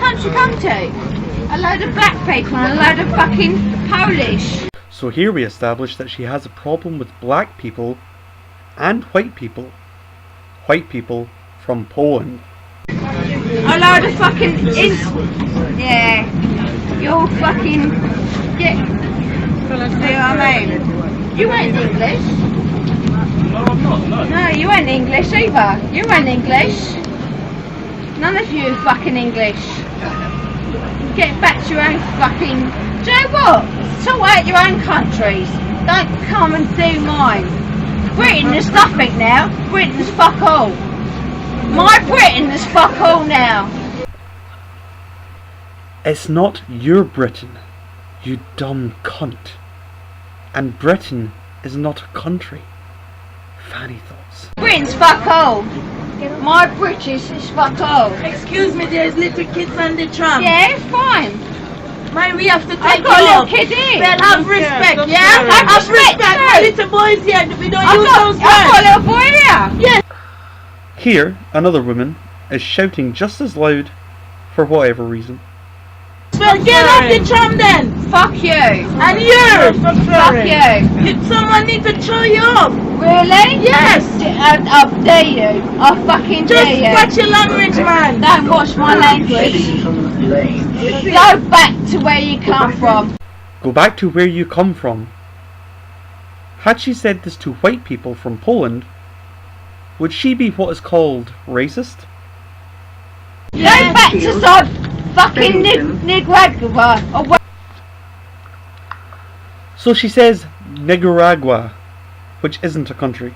country come to? A load of black people and a load of fucking Polish. So here we establish that she has a problem with black people and white people. White people from Poland. A load of fucking yeah. You're fucking see what I mean? You ain't English. No, I'm not, no. No, you ain't English either. You ain't English. None of you are fucking English. Get back to your own fucking... Do you know what? Sort out your own countries. Don't come and do mine. Britain is nothing now. Britain's fuck all. My Britain is fuck all now. It's not your Britain, you dumb cunt. And Britain is not a country. Fanny thoughts. Britain's fuck all. My British is fuck all. Excuse me, there's little kids on the tram. Yeah, fine. Man, we have to take I've got a you little off. kid here. Well, have respect, yeah? Have respect My too. little boys here, we don't I've use got those a little words. boy here. Yes. Here, another woman is shouting just as loud for whatever reason. Well, get off the tram then. Fuck you. And you. Fuck you. Someone needs to throw you up. Really? Yes. I dare you. I fucking Just dare you. watch your language, man. Don't watch my language. Go back to where you come from. Go back to where you come from. Had she said this to white people from Poland, would she be what is called racist? Go back to some fucking Nicaragua. Or So she says Nicaragua, which isn't a country.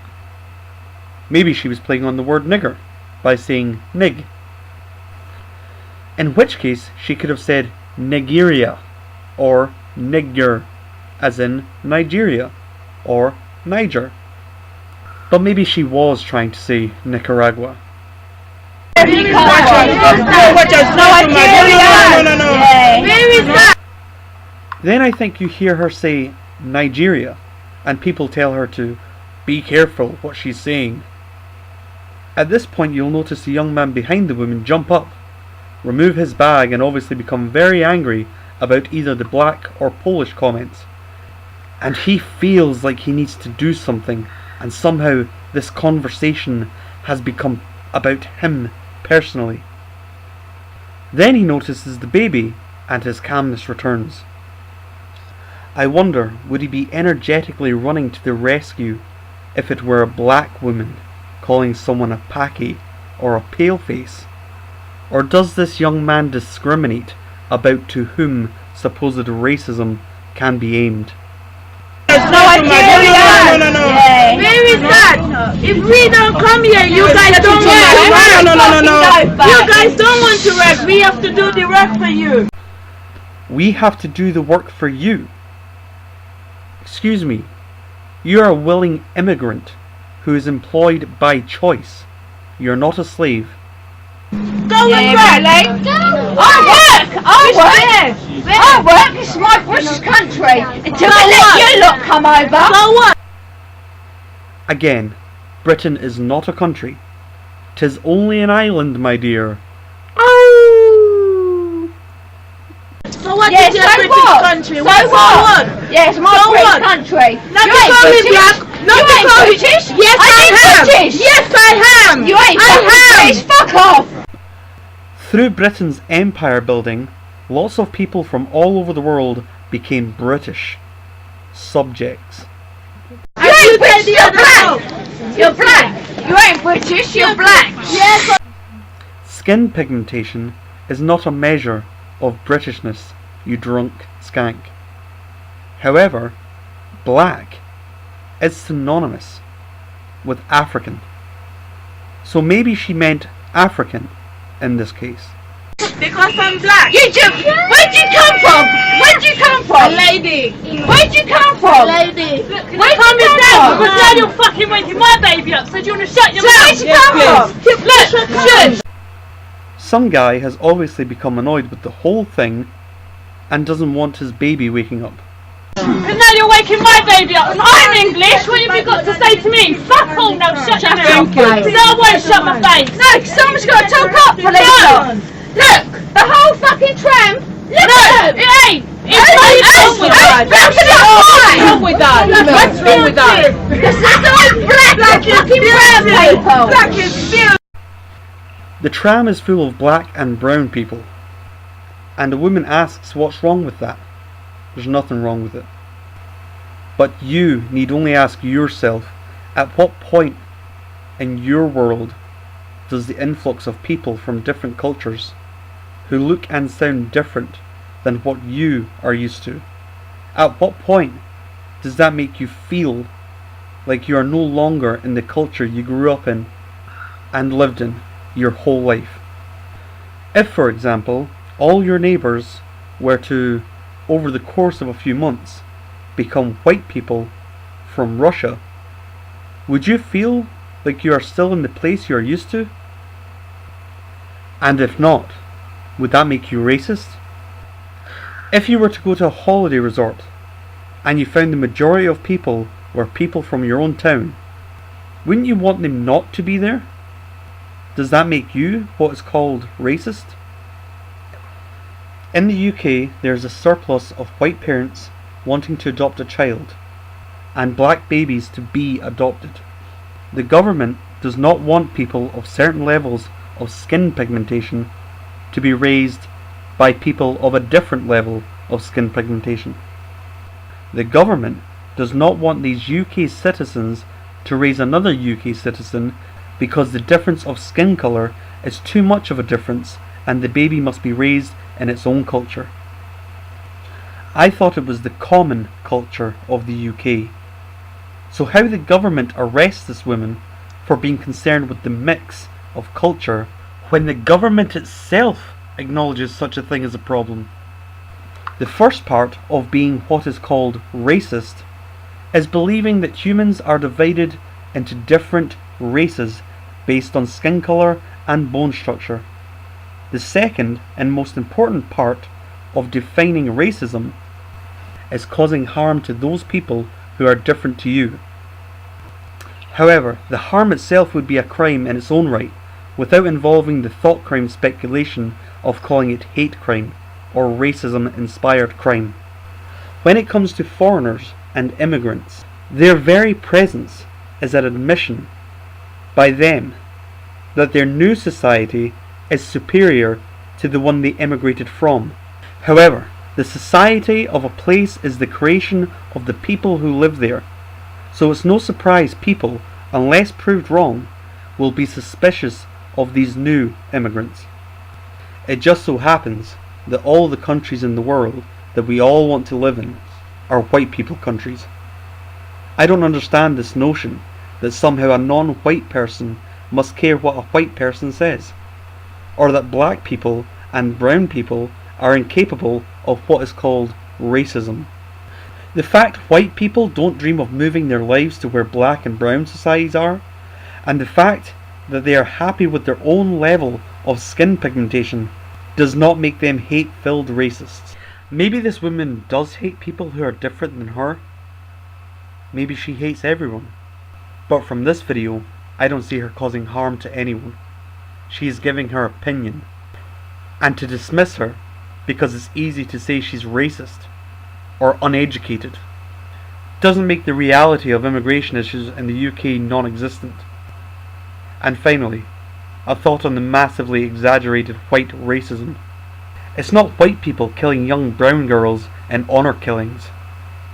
Maybe she was playing on the word nigger by saying nig. In which case she could have said Nigeria or Niger, as in Nigeria or Niger. But maybe she was trying to say Nicaragua. where you come from. No. Where is that? Then I think you hear her say Nigeria, and people tell her to be careful what she's saying. At this point you'll notice the young man behind the woman jump up, remove his bag, and obviously become very angry about either the black or Polish comments. And he feels like he needs to do something, and somehow this conversation has become about him personally. Then he notices the baby, and his calmness returns. I wonder, would he be energetically running to the rescue if it were a black woman calling someone a Paki or a paleface? Or does this young man discriminate about to whom supposed racism can be aimed? Where is that? If we don't come here, you guys don't want to work. You guys don't want to work. We have to do the work for you. We have to do the work for you. Excuse me, you are a willing immigrant who is employed by choice. You're not a slave. Go and work. I work. This is my British country. Until I let you lot come over. So what? Again, Britain is not a country. 'Tis only an island, my dear. Oh. So what is your British country? So What? what? Yes, my So British what? country. Not You to ain't call me British. black. Not You to ain't call me British. Yes, I am. British. Yes, I am. You ain't British. Fuck off. Through Britain's empire building, lots of people from all over the world became British subjects. You ain't British. You're black. You're black. You ain't British. You're black. Yes. Skin pigmentation is not a measure of Britishness, you drunk skank. However, black is synonymous with African. So maybe she meant African in this case. Because I'm black. Where'd you come from? Where'd you come A from? lady. Where'd you come from? Lady. Where'd you come from? Because now you're fucking waking my baby up, so do you want to shut your mouth? Where'd you come from? Look, shush. Some guy has obviously become annoyed with the whole thing and doesn't want his baby waking up. And now you're waking my baby up, and I'm English. What have you got to say to me? Fuck all, now shut your mouth. No, I won't shut my face. No, someone's got to talk up for this lot. Look, the whole fucking tramp. Look at them. Hey! What's wrong with that? What's wrong with that? What's wrong with that? This is all black fucking brown people. Black is filthy. The tram is full of black and brown people. And the woman asks what's wrong with that. There's nothing wrong with it. But you need only ask yourself, at what point in your world does the influx of people from different cultures who look and sound different than what you are used to, at what point does that make you feel like you are no longer in the culture you grew up in and lived in your whole life? If, for example, all your neighbours were to, over the course of a few months, become white people from Russia, would you feel like you are still in the place you are used to? And if not, would that make you racist? If you were to go to a holiday resort and you found the majority of people were people from your own town, wouldn't you want them not to be there? Does that make you what is called racist? In the UK, there is a surplus of white parents wanting to adopt a child and black babies to be adopted. The government does not want people of certain levels of skin pigmentation to be raised by people of a different level of skin pigmentation. The government does not want these UK citizens to raise another UK citizen because the difference of skin colour is too much of a difference and the baby must be raised in its own culture. I thought it was the common culture of the UK. So how the government arrests this woman for being concerned with the mix of culture when the government itself acknowledges such a thing as a problem? The first part of being what is called racist is believing that humans are divided into different races based on skin colour and bone structure. The second and most important part of defining racism is causing harm to those people who are different to you. However, the harm itself would be a crime in its own right, without involving the thought crime speculation of calling it hate crime or racism-inspired crime. When it comes to foreigners and immigrants, their very presence is an admission by them that their new society is superior to the one they immigrated from. However, the society of a place is the creation of the people who live there, so it's no surprise people, unless proved wrong, will be suspicious of these new immigrants. It just so happens that all the countries in the world that we all want to live in are white people countries. I don't understand this notion that somehow a non-white person must care what a white person says, or that black people and brown people are incapable of what is called racism. The fact white people don't dream of moving their lives to where black and brown societies are, and the fact that they are happy with their own level of skin pigmentation, does not make them hate-filled racists. Maybe this woman does hate people who are different than her. Maybe she hates everyone. But from this video, I don't see her causing harm to anyone. She is giving her opinion. And to dismiss her because it's easy to say she's racist or uneducated doesn't make the reality of immigration issues in the UK non-existent. And finally, a thought on the massively exaggerated white racism. It's not white people killing young brown girls in honour killings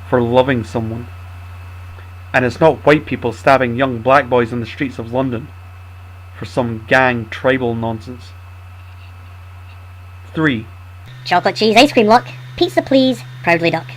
for loving someone. And it's not white people stabbing young black boys on the streets of London for some gang tribal nonsense. 3. Chocolate cheese ice cream luck. Pizza please. Proudly duck.